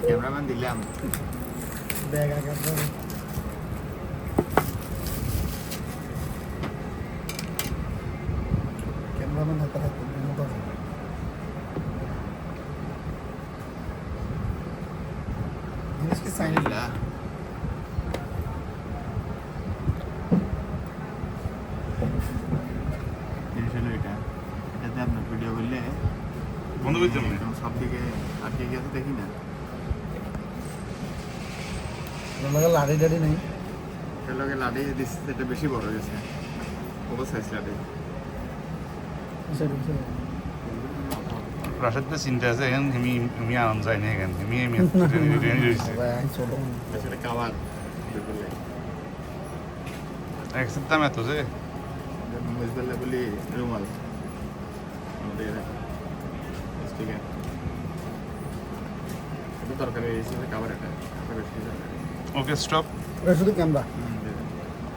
cameraman দিলাম bag আগে cameraman হাতে হাতে মতো জিনিস কি সাইন না জিনিস হলো এটা এটাতে আপনার ভিডিও করলে বন্ধ করতে হবে সব দিকে আটকে গিয়ে দেখি না লাড়ি টাড়ি নেই এর লগে লাঠি দিচ্ছে এটা বেশি বড় হয়েছে ওভার সাইজ লাঠি রাশেদদের চিন্তা আছে এখন আমি আরাম যায় না এখান আমি রেডি রয়েছে সেটা কাবার একসাথে দাম এত যে মুজবেল্লা বলি রুমাল আমাদের ঠিক আছে এটা তরকারি হিসেবে কাবার এটা বেশি ওকে স্টপ শুধু ক্যামেরা